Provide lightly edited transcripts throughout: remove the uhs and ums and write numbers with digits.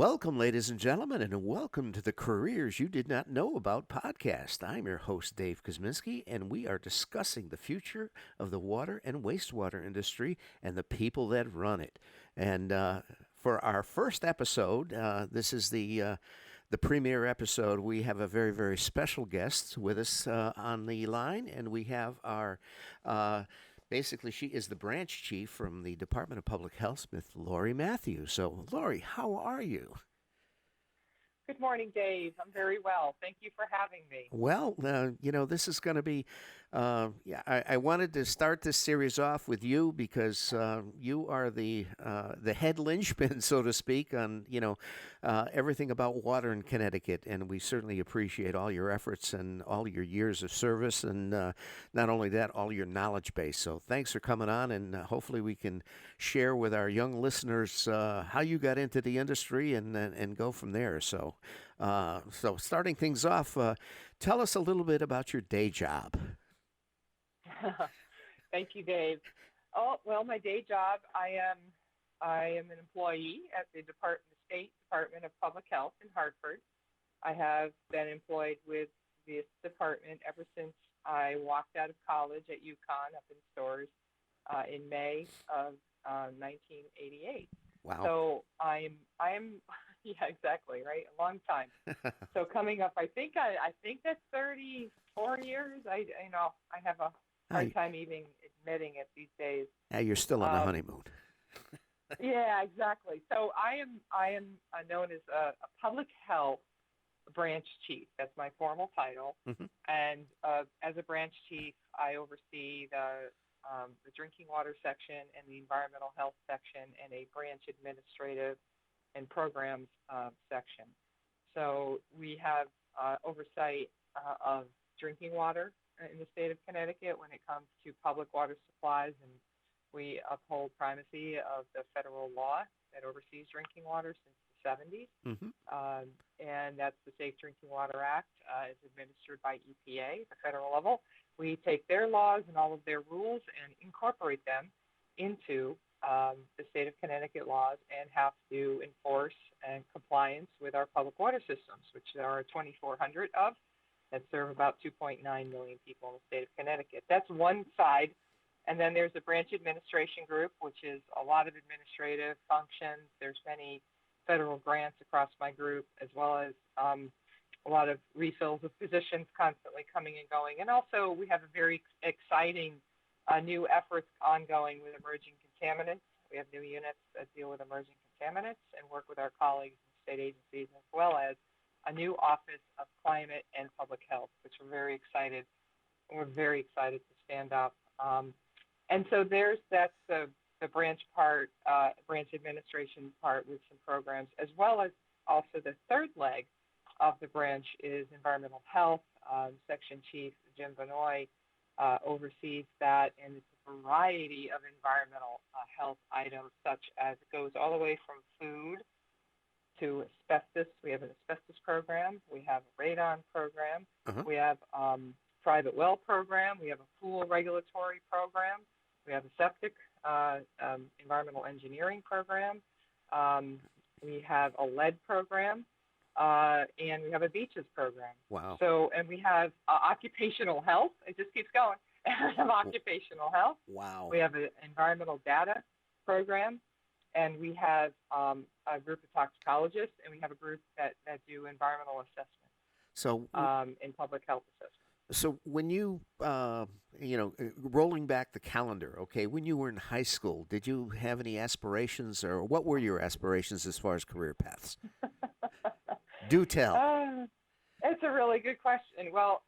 Welcome, ladies and gentlemen, and welcome to the Careers You Did Not Know About podcast. I'm your host, Dave Kuzminski, and we are discussing the future of the water and wastewater industry and the people that run it. And for our first episode, this is the premiere episode. We have a very, very special guest with us on the line, and we have our basically, she is the branch chief from the Department of Public Health, Ms. Lori Mathieu. So, Lori, how are you? Good morning, Dave. I'm very well. Thank you for having me. Well, this is going to be, I wanted to start this series off with you because you are the head linchpin, so to speak, on, everything about water in Connecticut. And we certainly appreciate all your efforts and all your years of service. And not only that, all your knowledge base. So thanks for coming on. And hopefully we can share with our young listeners how you got into the industry and go from there. So starting things off, tell us a little bit about your day job. Thank you, Dave. Oh, well, my day job, I am an employee at the State Department of Public Health in Hartford. I have been employed with this department ever since I walked out of college at UConn up in Stores in May of 1988. Wow. So I'm yeah, exactly, right? A long time. So coming up, I think that's 34 years. I have a hard time even admitting it these days. Yeah, you're still on the honeymoon. Yeah, exactly. So I am known as a public health branch chief. That's my formal title. Mm-hmm. And as a branch chief, I oversee the drinking water section and the environmental health section and a branch administrative and programs section. So we have oversight of drinking water in the state of Connecticut when it comes to public water supplies, and we uphold primacy of the federal law that oversees drinking water since the 70s. Mm-hmm. And that's the Safe Drinking Water Act. It's administered by EPA at the federal level. We take their laws and all of their rules and incorporate them into the state of Connecticut laws and have to enforce and compliance with our public water systems, which there are 2,400 of that serve about 2.9 million people in the state of Connecticut. That's one side. And then there's a branch administration group, which is a lot of administrative functions. There's many federal grants across my group, as well as a lot of refills of positions constantly coming and going. And also we have a very exciting new efforts ongoing with emerging contaminants. We have new units that deal with emerging contaminants and work with our colleagues in state agencies, as well as a new Office of Climate and Public Health, which we're very excited. We're very excited to stand up. And so that's the branch part, branch administration part with some programs, as well as also the third leg of the branch is environmental health. Section Chief Jim Benoit oversees that, and it's a variety of environmental health items, such as it goes all the way from food to asbestos. We have an asbestos program. We have a radon program. Uh-huh. We have private well program. We have a pool regulatory program. We have a septic environmental engineering program. We have a lead program. And we have a beaches program. Wow. So, and we have occupational health. It just keeps going. We have occupational health. Wow. We have an environmental data program, and we have a group of toxicologists, and we have a group that do environmental assessment. So, in public health assessment. So when you, rolling back the calendar, okay, when you were in high school, did you have any aspirations, or what were your aspirations as far as career paths? Do tell. It's a really good question. Well,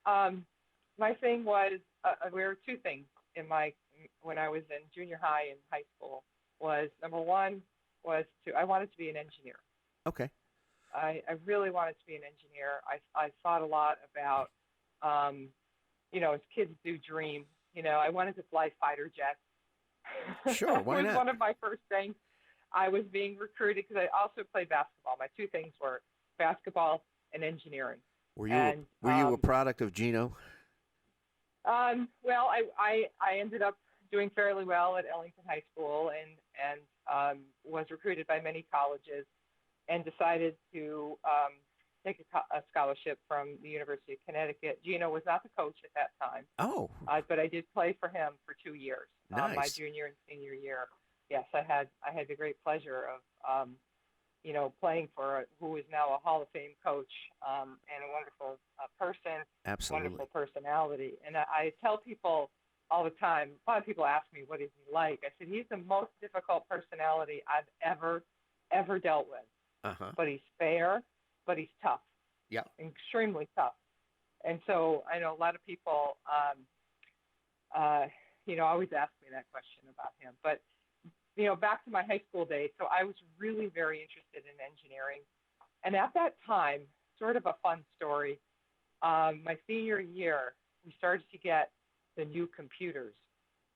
my thing was, there were two things when I was in junior high and high school. Was number one was I wanted to be an engineer. Okay. I really wanted to be an engineer. I thought a lot about, as kids do dream. I wanted to fly fighter jets. Sure, why not? It was one of my first things. I was being recruited because I also played basketball. My two things were basketball and engineering. Were you a product of Gino? Well, I ended up doing fairly well at Ellington High School and was recruited by many colleges. and decided to take a scholarship from the University of Connecticut. Gino was not the coach at that time, Oh, but I did play for him for 2 years, my nice. junior and senior year. Yes, I had the great pleasure of playing for who is now a Hall of Fame coach, and a wonderful person, Absolutely. wonderful personality. And I tell people all the time, a lot of people ask me, what is he like? I said, he's the most difficult personality I've ever dealt with. Uh-huh. But he's fair, but he's tough. Yeah. Extremely tough. And so I know a lot of people, always ask me that question about him. But back to my high school days, so I was really very interested in engineering. And at that time, sort of a fun story, my senior year, we started to get the new computers.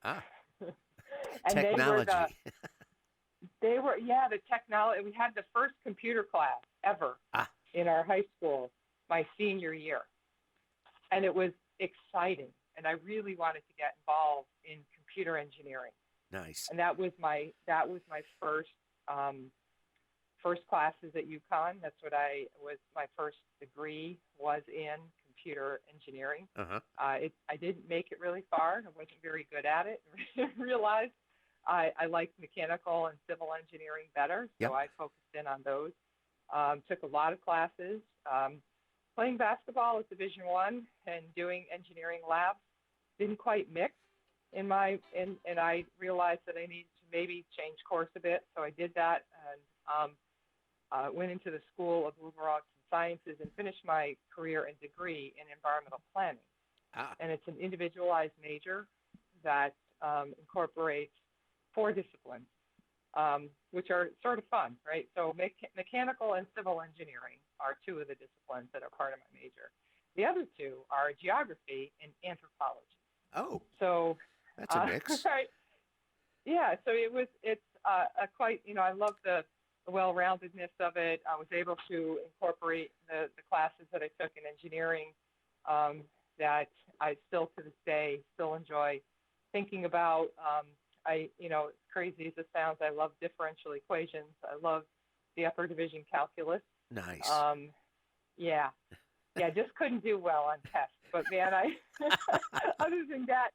Ah, and technology. They were the technology. We had the first computer class ever in our high school my senior year. And it was exciting. And I really wanted to get involved in computer engineering. Nice. And that was my first classes at UConn. That's what my first degree was in computer engineering. Uh-huh. I didn't make it really far. I wasn't very good at it. Realized I liked mechanical and civil engineering better, so I focused in on those. Took a lot of classes. Playing basketball at Division I and doing engineering labs didn't quite mix and I realized that I needed to maybe change course a bit, so I did that and went into the School of Liberal Arts and Sciences and finished my career and degree in environmental planning. And it's an individualized major that incorporates 4 disciplines, which are sort of fun, right? So mechanical and civil engineering are 2 of the disciplines that are part of my major. The other 2 are geography and anthropology. Oh, so that's a mix. Right. Yeah, so it's a quite, I love the well-roundedness of it. I was able to incorporate the classes that I took in engineering that I still to this day still enjoy thinking about. Crazy as it sounds, I love differential equations. I love the upper division calculus. Nice. Just couldn't do well on tests. But man, other than that,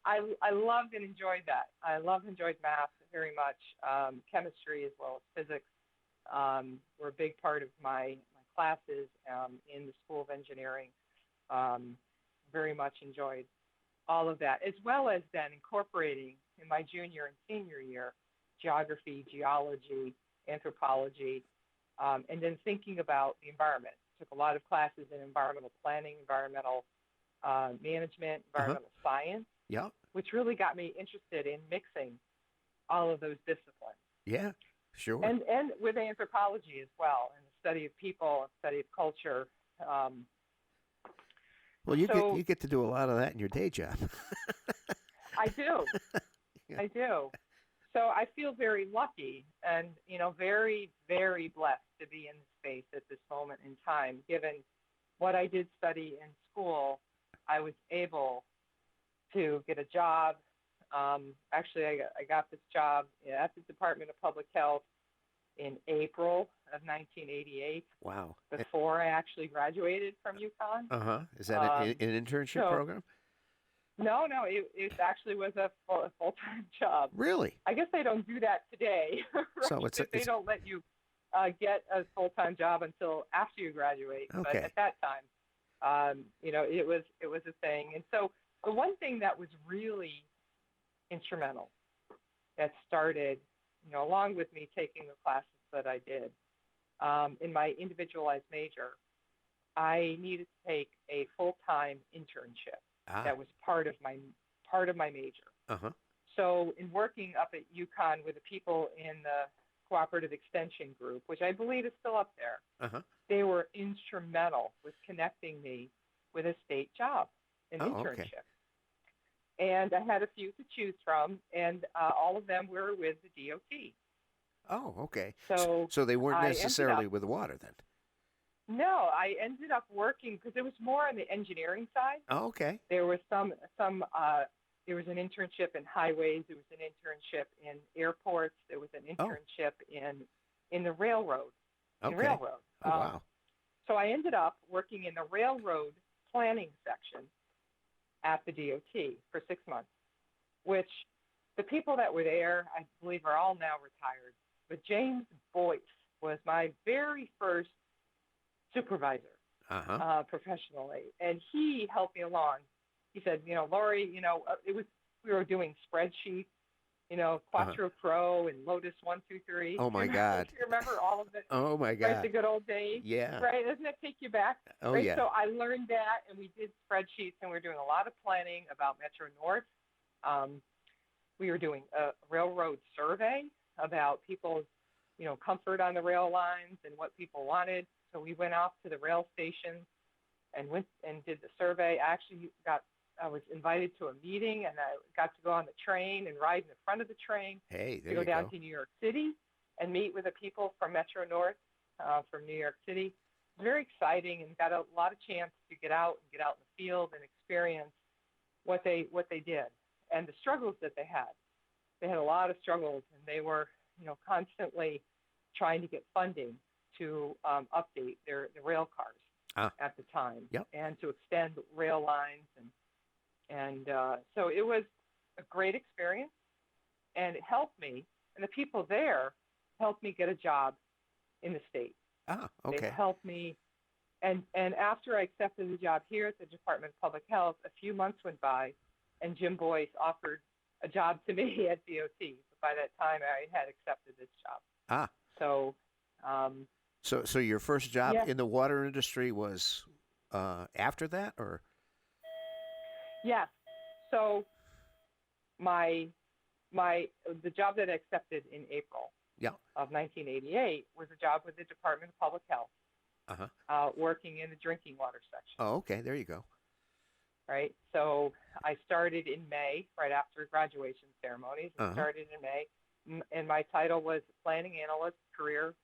I loved and enjoyed that. I enjoyed math very much. Chemistry as well as physics were a big part of my classes in the School of Engineering. Very much enjoyed all of that, as well as then incorporating in my junior and senior year geography, geology, anthropology, and then thinking about the environment. Took a lot of classes in environmental planning, environmental management, environmental science, which really got me interested in mixing all of those disciplines. Yeah, sure. And with anthropology as well, and the study of people, and study of culture. Well, you get to do a lot of that in your day job. I do. I do. So I feel very lucky and, very, very blessed to be in this space at this moment in time. Given what I did study in school, I was able to get a job. Actually, I got this job at the Department of Public Health in April of 1988. Wow. Before I actually graduated from UConn. Uh-huh. Is that an internship program? No, it actually was a full-time job. Really? I guess they don't do that today. Right? So they don't let you get a full-time job until after you graduate. Okay. But at that time, it was a thing. And so the one thing that was really instrumental that started, along with me taking the classes that I did in my individualized major, I needed to take a full-time internship. That was part of my major. Uh-huh. So in working up at UConn with the people in the cooperative extension group, which I believe is still up there, they were instrumental with connecting me with a state job, an internship. Okay. And I had a few to choose from, and all of them were with the DOT. Oh, okay. So they weren't necessarily with water then? No, I ended up working because it was more on the engineering side. Oh, okay. There was there was an internship in highways. There was an internship in airports. There was an internship in the railroad. in Okay. railroad. Oh, wow. So I ended up working in the railroad planning section at the DOT for 6 months, which the people that were there, I believe, are all now retired. But James Boyce was my very first supervisor Uh-huh. professionally, and he helped me along. He said, Lori, we were doing spreadsheets, Uh-huh. Quattro Pro and Lotus 123. Oh, Do you my remember, God. do you remember all of it? Oh, my Right, God. the good old days, Yeah. right? Doesn't it take you back? Oh, Right, yeah. so I learned that, and we did spreadsheets, and we were doing a lot of planning about Metro North. Um, we were doing a railroad survey about people's, comfort on the rail lines and what people wanted. So we went off to the rail stations and went and did the survey. I was invited to a meeting, and I got to go on the train and ride in the front of the train Hey, to there go you down go. to New York City and meet with the people from Metro North, from New York City. Very exciting, and got a lot of chance to get out in the field and experience what they did and the struggles that they had. They had a lot of struggles, and they were, constantly trying to get funding to update the rail cars Ah, at the time, yep. and to extend rail lines, and so it was a great experience, and it helped me, and the people there helped me get a job in the state. Ah, They okay. helped me, and after I accepted the job here at the Department of Public Health, a few months went by, and Jim Boyce offered a job to me at DOT. But by that time, I had accepted this job. Ah, So, um, so your first job yeah, in the water industry was after that, or? yeah. So my the job that I accepted in April Yeah. of 1988 was a job with the Department of Public Health, Uh-huh. working in the drinking water section. Oh, okay. There you go. Right. So I started in May, right after graduation ceremonies. I Uh-huh. started in May, and my title was planning analyst,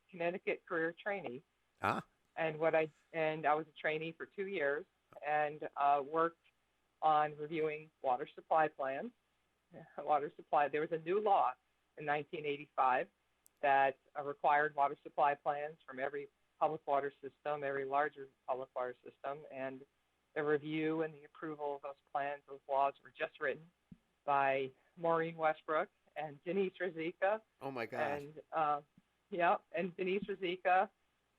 Connecticut career trainee. Ah, And I was a trainee for 2 years, and worked on reviewing water supply plans. Water supply. There was a new law in 1985 that required water supply plans from every public water system, every larger public water system, and the review and the approval of those plans, those laws were just written by Maureen Westbrook and Denise Rizika, oh my God. and and Denise Rizika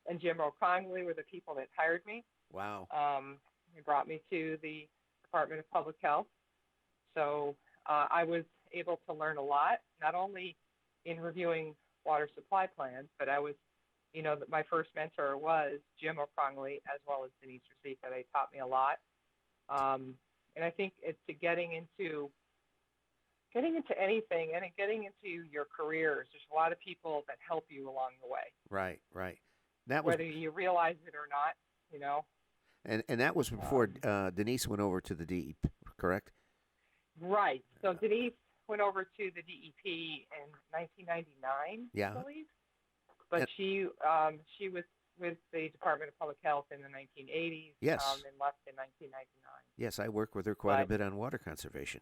and Jim O'Conley were the people that hired me. Wow. They brought me to the Department of Public Health. So I was able to learn a lot, not only in reviewing water supply plans, but I was, my first mentor was Jim O'Conley as well as Denise Rizika. They taught me a lot. And I think it's to getting into anything and getting into your careers. There's a lot of people that help you along the way, Right, right. That was whether you realize it or not. and that was before Um, Denise went over to the DEP, correct? Right. So Denise went over to the DEP in 1999, Yeah. I believe. But And, she was with the Department of Public Health in the 1980s, yes. and left in 1999. Yes, I worked with her quite a But bit on water conservation.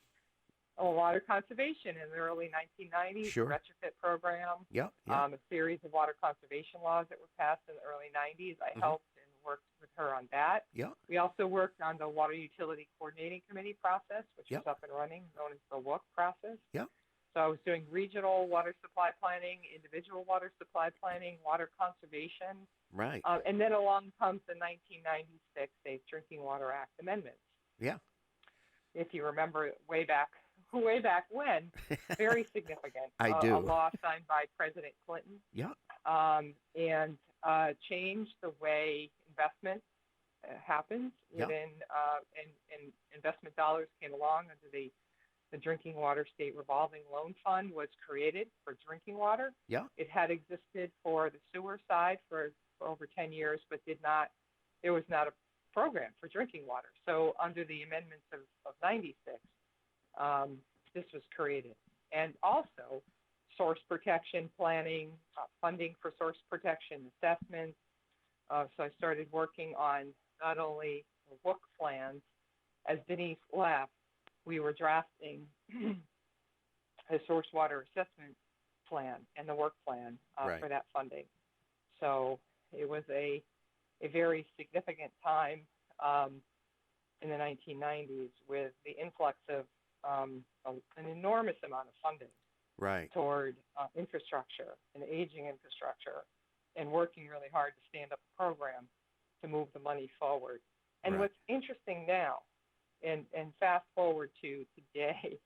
water conservation in the early 1990s, the Sure. retrofit program, Yep, yep. a series of water conservation laws that were passed in the early 90s. I Mhm. helped and worked with her on that. Yep, We also worked on the Water Utility Coordinating Committee process, which yep. is up and running, known as the WUC process. Yep. So I was doing regional water supply planning, individual water supply planning, water conservation, Right. and then along comes the 1996 Safe Drinking Water Act amendments. Yeah. If you remember way back when, very significant. I A do. law signed by President Clinton, Yeah. and changed the way investment happens. Yep. And investment dollars came along under the Drinking Water State Revolving Loan Fund was created for drinking water. Yeah. It had existed for the sewer side for over 10 years, but there was not a program for drinking water. So under the amendments of 96, this was created. And also source protection planning, funding for source protection assessments. So I started working on not only the WUC plans. As Denise left, we were drafting a source water assessment plan and the work plan Right. for that funding. So it was a very significant time in the 1990s with the influx of an enormous amount of funding Right. toward infrastructure and aging infrastructure, and working really hard to stand up a program to move the money forward. And Right. what's interesting now, and fast forward to today,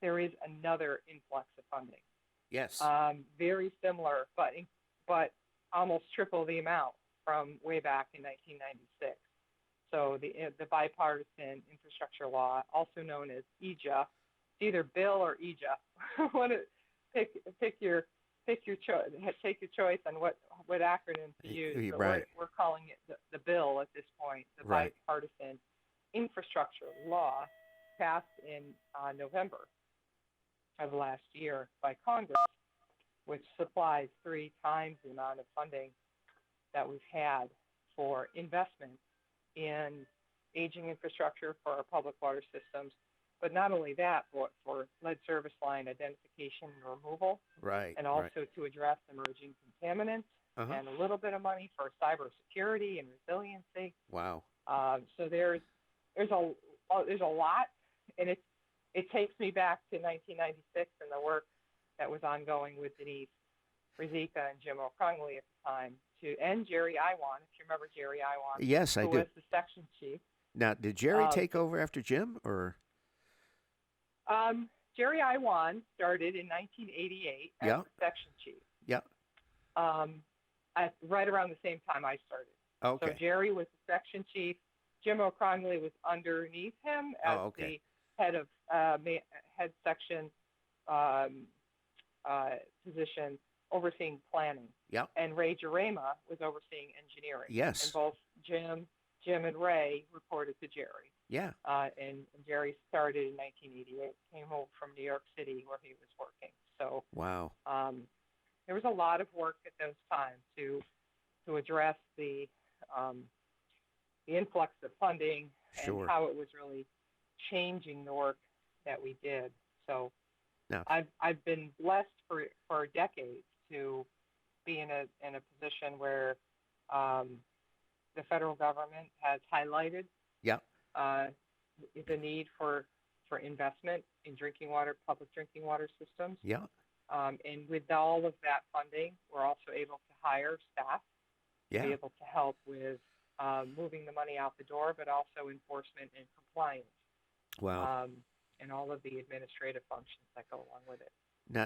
there is another influx of funding, Yes. very similar, but almost triple the amount from way back in 1996. So the bipartisan infrastructure law, also known as EJA, it's either bill or EJA. Pick your choice. Take your choice on what acronym to use. But Right. we're calling it the bill at this point, the Right. bipartisan infrastructure law, passed in November of last year by Congress, which supplies 3 times the amount of funding that we've had for investment in aging infrastructure for our public water systems. But not only that, but for lead service line identification and removal, Right. and Right. also to address emerging contaminants, Uh-huh. and a little bit of money for cybersecurity and resiliency. Wow. So there's a lot, and it takes me back to 1996 and the work that was ongoing with Denise Rizika and Jim O'Congley at the time, and Jerry Iwan, if you remember Jerry Iwan, Yes, I who do. was the section chief. Now, did Jerry Um, take over after Jim, or? Jerry Iwan started in 1988 as Yeah. the section chief. Yeah. Right around the same time I started. Okay. So Jerry was the section chief. Jim O'Congley was underneath him as okay. the head of head section position, overseeing planning. Yeah. And Ray Jarama was overseeing engineering. Yes. And both Jim and Ray reported to Jerry. Yeah. And Jerry started in 1988, came home from New York City where he was working. So Wow. there was a lot of work at those times to address the influx of funding Sure. and how it was really changing the work that we did. So Now, I've been blessed for decades to be in a position where the federal government has highlighted yeah. the need for investment in drinking water, public drinking water systems. Yeah. And with all of that funding, we're also able to hire staff to be Yeah. able to help with moving the money out the door, but also enforcement and compliance, Wow. and all of the administrative functions that go along with it.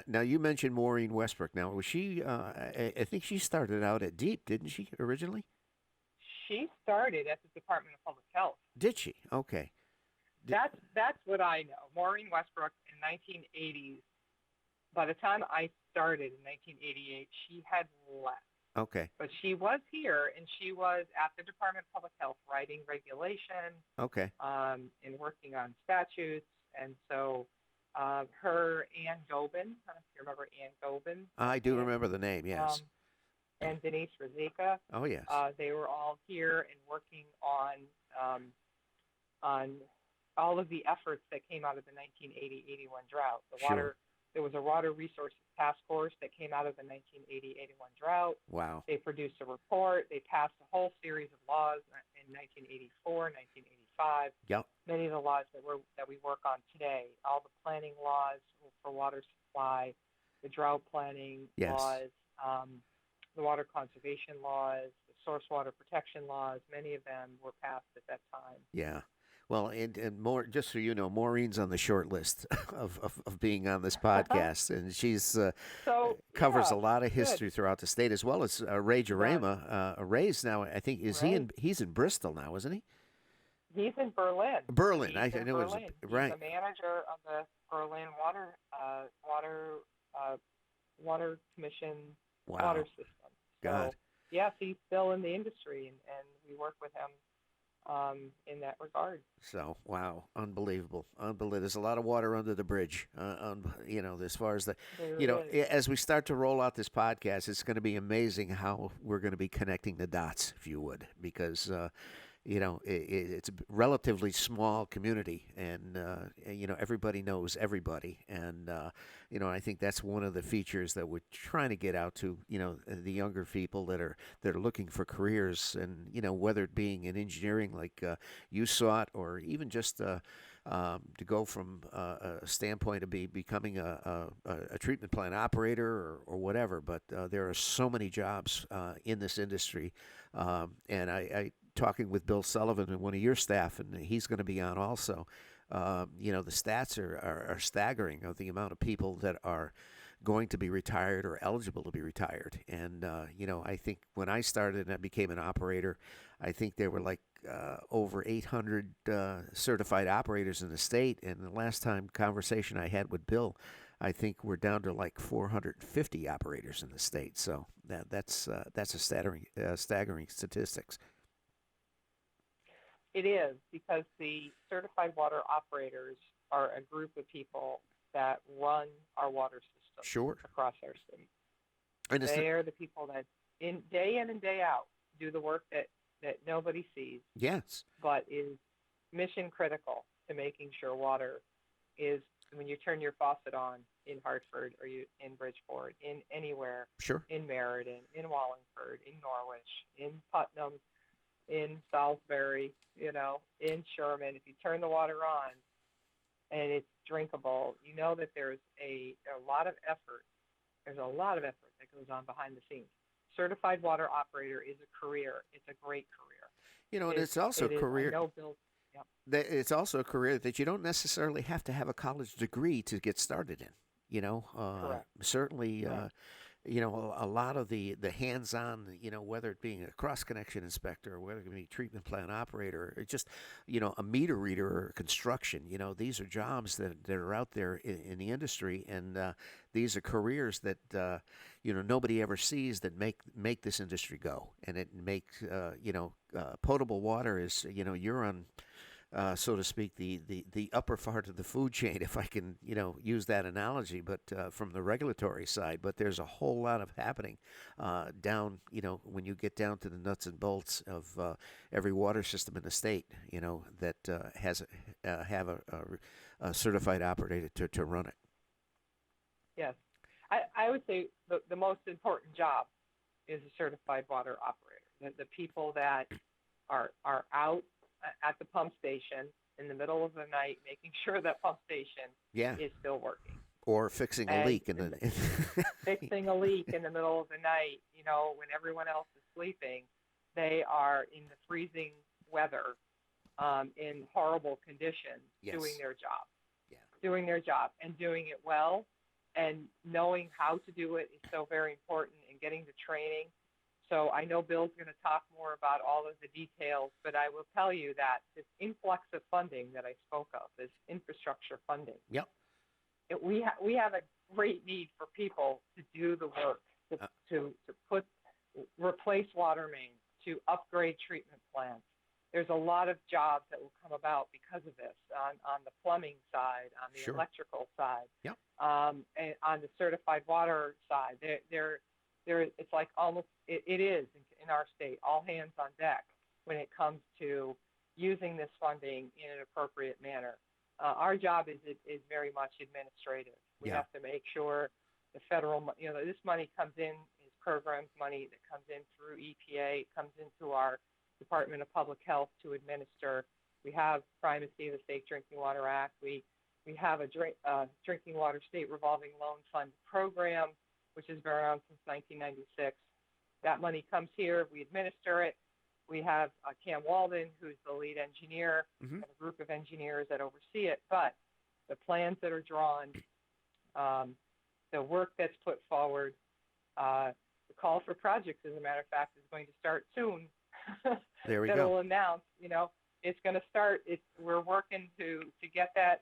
Now you mentioned Maureen Westbrook. Now, was she? I think she started out at Deep, didn't she, originally? She started at the Department of Public Health. Did she? Okay. That's what I know. Maureen Westbrook in 1980s. By the time I started in 1988, she had left. Okay. But she was here, and she was at the Department of Public Health writing regulation, Okay. and working on statutes. And so her, Ann Gobin, I don't know if you remember Ann Gobin. I do remember the name. Yes. And Denise Rizika. Oh yes. They were all here and working on all of the efforts that came out of the 1980-81 drought. Sure. There was a water resources task force that came out of the 1980-81 drought. Wow. They produced a report. They passed a whole series of laws in 1984, 1985. Yep. Many of the laws that we work on today, all the planning laws for water supply, the drought planning Yes. laws, the water conservation laws, the source water protection laws, many of them were passed at that time. Yeah. Well, and more, just so you know, Maureen's on the short list of being on this podcast, and she's covers a lot of history throughout the state, as well as Ray Jarama. Ray's now, I think, he's in Bristol now, isn't he? He's in Berlin. Berlin. He's I in know it was Berlin. right. He's the manager of the Berlin Water Commission Wow. water system. God. So, yes, he's still in the industry, and we work with him in that regard. So, wow, unbelievable. There's a lot of water under the bridge, as far as as we start to roll out this podcast, it's going to be amazing how we're going to be connecting the dots, if you would, because, it's a relatively small community, and everybody knows everybody, and I think that's one of the features that we're trying to get out to the younger people that are looking for careers, and whether it being in engineering like you sought, or even just to go from a standpoint of becoming a treatment plant operator, or whatever. But there are so many jobs in this industry, and I talking with Bill Sullivan and one of your staff, and he's going to be on also. The stats are staggering of the amount of people that are going to be retired or eligible to be retired. And, I think when I started and I became an operator, I think there were like over 800 certified operators in the state. And the last time conversation I had with Bill, I think we're down to like 450 operators in the state. So that's a staggering statistics. It is, because the certified water operators are a group of people that run our water system Sure. across our state. And they are the people that day in and day out do the work that nobody sees, yes, but is mission critical to making sure water is, when you turn your faucet on in Hartford, or you in Bridgeport, in anywhere, sure, in Meriden, in Wallingford, in Norwich, in Putnam, in Salisbury, in Sherman, if you turn the water on and it's drinkable, you know that there's a lot of effort. There's a lot of effort that goes on behind the scenes. Certified water operator is a career. It's a great career. And it's also a career. I know Bill. Yeah. It's also a career that you don't necessarily have to have a college degree to get started in. Correct. Certainly. Correct. A lot of the hands-on, whether it being a cross-connection inspector, or whether it be a treatment plant operator, or just, a meter reader or construction, these are jobs that are out there in the industry, and these are careers that, nobody ever sees, that make this industry go. And it makes, potable water is, you're on, so to speak, the upper part of the food chain, if I can, use that analogy, but from the regulatory side. But there's a whole lot of happening down, when you get down to the nuts and bolts of every water system in the state, that have a certified operator to run it. Yes. I would say the most important job is a certified water operator. The people that are out at the pump station in the middle of the night, making sure that pump station is still working. Or fixing a leak. Fixing a leak in the middle of the night, when everyone else is sleeping. They are in the freezing weather, in horrible conditions, doing their job. Yeah. Doing their job and doing it well, and knowing how to do it is so very important, and getting the training. So I know Bill's going to talk more about all of the details, but I will tell you that this influx of funding that I spoke of, this infrastructure funding, we have a great need for people to do the work, to replace water mains, to upgrade treatment plants. There's a lot of jobs that will come about because of this on the plumbing side, on the electrical side, and on the certified water side. It's like almost, it is in our state, all hands on deck when it comes to using this funding in an appropriate manner. Our job is very much administrative. We have to make sure the federal, this money comes in, is programs money that comes in through EPA, comes into our Department of Public Health to administer. We have primacy of the Safe Drinking Water Act. We have a drinking water state revolving loan fund program, which has been around since 1996. That money comes here. We administer it. We have Cam Walden, who's the lead engineer, and a group of engineers that oversee it. But the plans that are drawn, the work that's put forward, the call for projects, as a matter of fact, is going to start soon. There we go. That'll announce, it's going to start. We're working to get that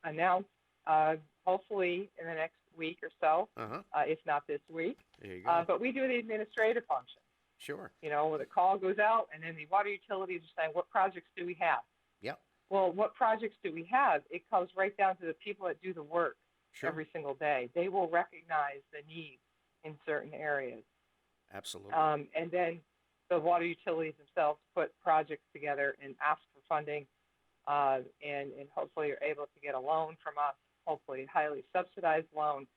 announced, hopefully in the next week or so, if not this week. There you go. But we do the administrative function. Sure. Where the call goes out, and then the water utilities are saying, what projects do we have? Yep. Well, what projects do we have? It comes right down to the people that do the work every single day. They will recognize the needs in certain areas. Absolutely. And then the water utilities themselves put projects together and ask for funding, and hopefully you're able to get a loan from us, hopefully a highly subsidized loan,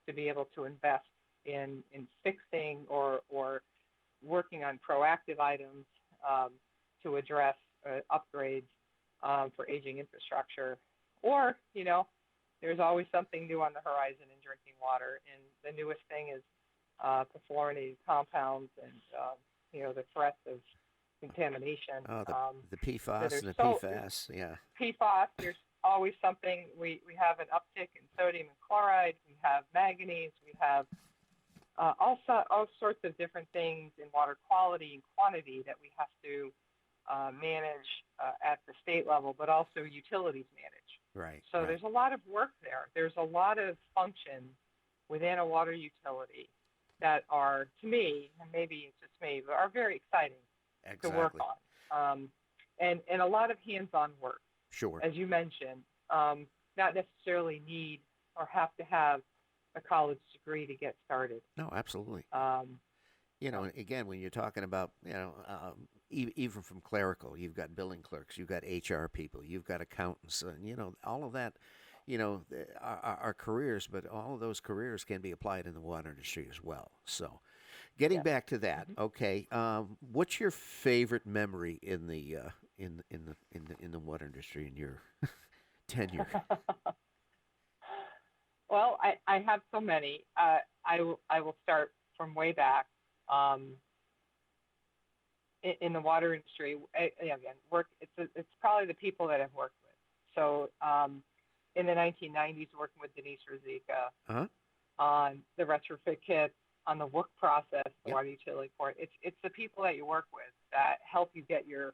to be able to invest in fixing or working on proactive items to address upgrades for aging infrastructure. Or, there's always something new on the horizon in drinking water, and the newest thing is perfluorinated compounds and the threats of contamination. Oh, the PFAS and the PFAS, yeah. PFAS, there's always something. We have an uptick in sodium and chloride. We have manganese. We have all sorts of different things in water quality and quantity that we have to manage at the state level, but also utilities manage. Right. So there's a lot of work there. There's a lot of functions within a water utility that are, to me, and maybe it's just me, but are very exciting to work on. And a lot of hands-on work. Sure. As you mentioned, not necessarily need or have to have a college degree to get started. No, absolutely. Again, when you're talking about, even from clerical, you've got billing clerks, you've got HR people, you've got accountants, and, all of that, are careers, but all of those careers can be applied in the water industry as well. So getting back to that, okay, what's your favorite memory in the water industry in your tenure? Well, I have so many. I will start from way back. In the water industry, again, it's probably the people that I've worked with. So in the 1990s, working with Denise Ruzicka on the retrofit kits, on the work process, the water utility port. It's the people that you work with that help you get your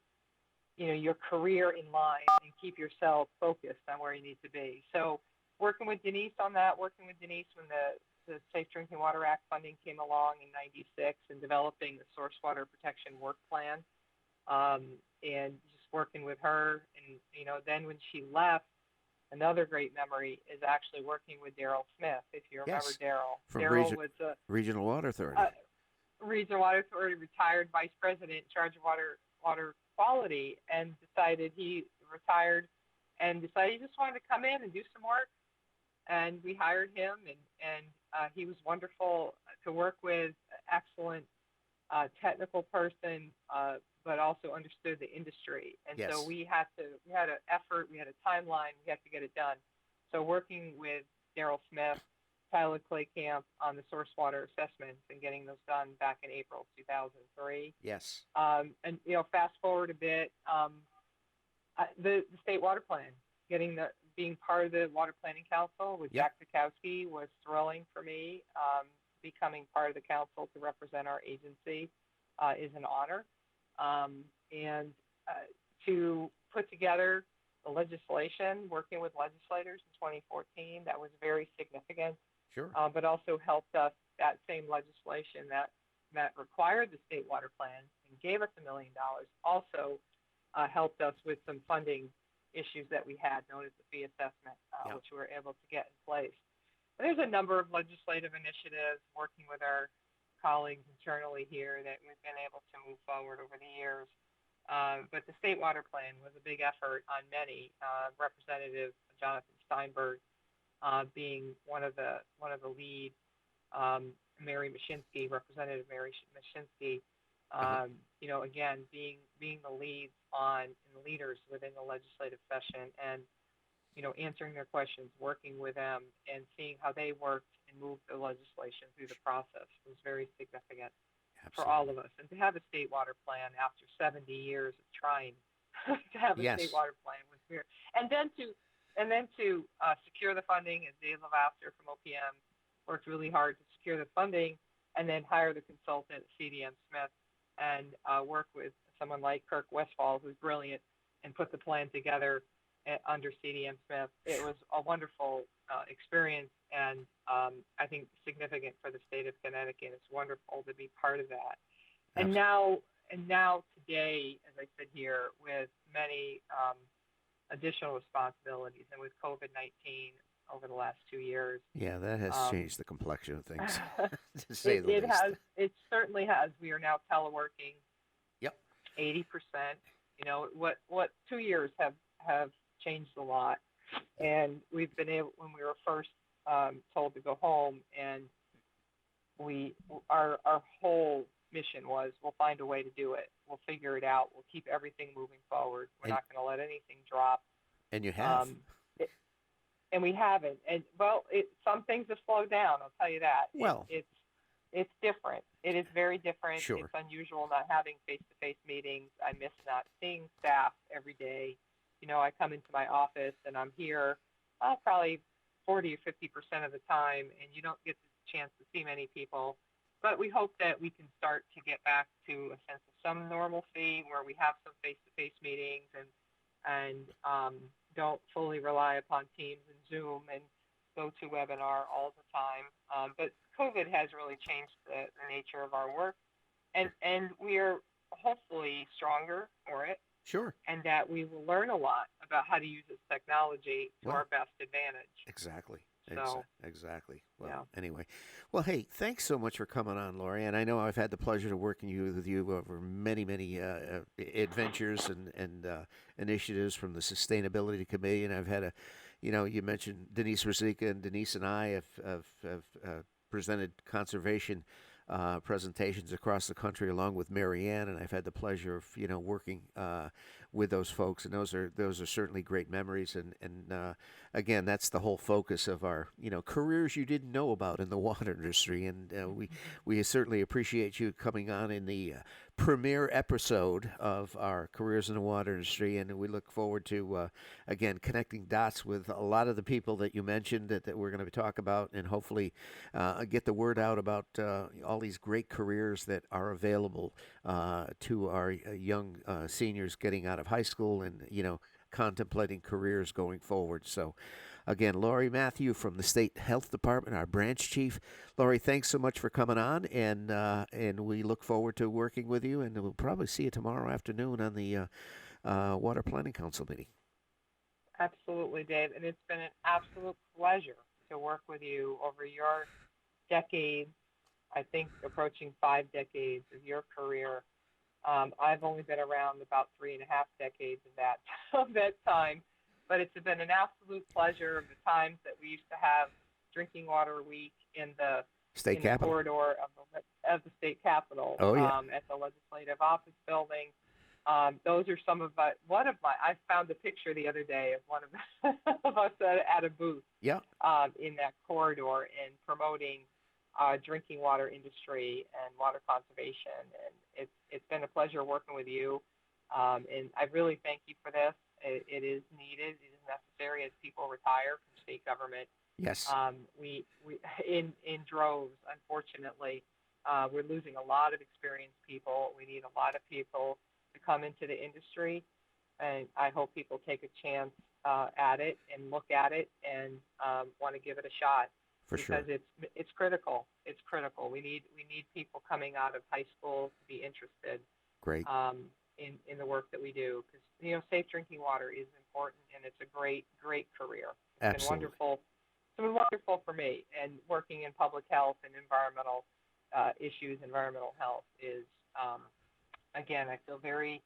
career in line and keep yourself focused on where you need to be. So working with Denise on that, working with Denise when the Safe Drinking Water Act funding came along in '96 and developing the source water protection work plan, and just working with her. And, then when she left, another great memory is actually working with Daryl Smith, if you remember Daryl. Daryl was a Regional Water Authority. Regional Water Authority, retired vice president in charge of water quality, and decided he retired and decided he just wanted to come in and do some work. And we hired him, and he was wonderful to work with, excellent technical person, but also understood the industry. And so we had an effort, we had a timeline, we had to get it done. So working with Daryl Smith, Tyler Claycamp on the source water assessments and getting those done back in April 2003. Yes. And fast forward a bit, the state water plan, being part of the Water Planning Council with Jack Zukowski was thrilling for me. Becoming part of the council to represent our agency is an honor. And to put together the legislation, working with legislators in 2014, that was very significant. Sure. But also helped us, that same legislation that required the state water plan and gave us $1 million, also helped us with some funding issues that we had, known as the fee assessment, which we were able to get in place. And there's a number of legislative initiatives working with our colleagues internally here that we've been able to move forward over the years. But the state water plan was a big effort on many. Representative Jonathan Steinberg being one of the lead, Representative Mary Mashinsky, again, being the leads and the leaders within the legislative session, and answering their questions, working with them, and seeing how they worked and moved the legislation through the process was very significant for all of us. And to have a state water plan after 70 years of trying to have a state water plan was weird. And then to secure the funding, as Dave Levasseur from OPM worked really hard to secure the funding, and then hire the consultant, CDM Smith, and work with someone like Kirk Westfall, who's brilliant, and put the plan together under CDM Smith. It was a wonderful experience, and I think significant for the state of Connecticut. It's wonderful to be part of that. Absolutely. And now today, as I sit here, with many additional responsibilities, and with COVID-19 over the last 2 years. Yeah, that has changed the complexion of things, to say the least. It certainly has. We are now teleworking. 80%. What 2 years have changed a lot, and we've been able, when we were first told to go home, and our whole mission was, we'll find a way to do it. We'll figure it out. We'll keep everything moving forward. We're not going to let anything drop. And you have. And we haven't. And some things have slowed down. I'll tell you that. Well, it's different. It is very different. Sure. It's unusual not having face-to-face meetings. I miss not seeing staff every day. I come into my office and I'm here probably 40 or 50% of the time, and you don't get the chance to see many people. But we hope that we can start to get back to a sense of some normalcy where we have some face-to-face meetings and don't fully rely upon Teams and Zoom and GoToWebinar all the time. But COVID has really changed the nature of our work, and we are hopefully stronger for it. Sure. And that we will learn a lot about how to use this technology to our best advantage. Exactly. So, exactly. Well, yeah. Anyway. Well, hey, thanks so much for coming on, Lori. And I know I've had the pleasure of working with you over many, many adventures and initiatives from the Sustainability Committee. And I've had you mentioned Denise Rosica, and Denise and I have presented conservation presentations across the country along with Marianne, and I've had the pleasure of working with those folks, and those are certainly great memories. And again, that's the whole focus of our careers you didn't know about in the water industry, and we certainly appreciate you coming on in the premiere episode of our Careers in the Water Industry, and we look forward to again connecting dots with a lot of the people that you mentioned that we're going to talk about, and hopefully get the word out about all these great careers that are available to our young seniors getting out of high school and contemplating careers going forward. So again, Lori Mathieu from the State Health Department, our branch chief. Lori, thanks so much for coming on, and we look forward to working with you, and we'll probably see you tomorrow afternoon on the Water Planning Council meeting. Absolutely, Dave, and it's been an absolute pleasure to work with you over your decade, I think approaching 5 decades of your career. I've only been around about 3.5 decades of that time, but it's been an absolute pleasure of the times that we used to have Drinking Water Week in the State Capitol corridor of the state capitol. Oh, yeah. At the Legislative Office Building. Those are some of I found a picture the other day of one of us at a booth. Yeah. In that corridor and promoting drinking water industry and water conservation, and it's been a pleasure working with you, and I really thank you for this. It is needed, it is necessary as people retire from state government. Yes. We in droves, unfortunately, we're losing a lot of experienced people. We need a lot of people to come into the industry, and I hope people take a chance at it and look at it and want to give it a shot. Because it's critical. It's critical. We need people coming out of high school to be interested. Great. In the work that we do, because safe drinking water is important, and it's a great career. It's been wonderful. It's been wonderful for me, and working in public health and environmental issues. Environmental health is again, I feel very,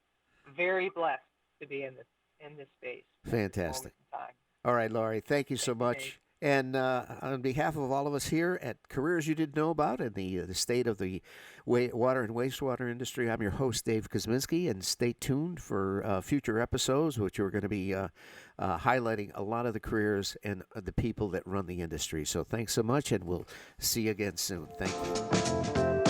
very blessed to be in this space. Fantastic. All right, Lori, thank you so much. And on behalf of all of us here at Careers You Didn't Know About in the state of the water and wastewater industry, I'm your host, Dave Kuzminski, and stay tuned for future episodes, which are going to be highlighting a lot of the careers and the people that run the industry. So thanks so much, and we'll see you again soon. Thank you.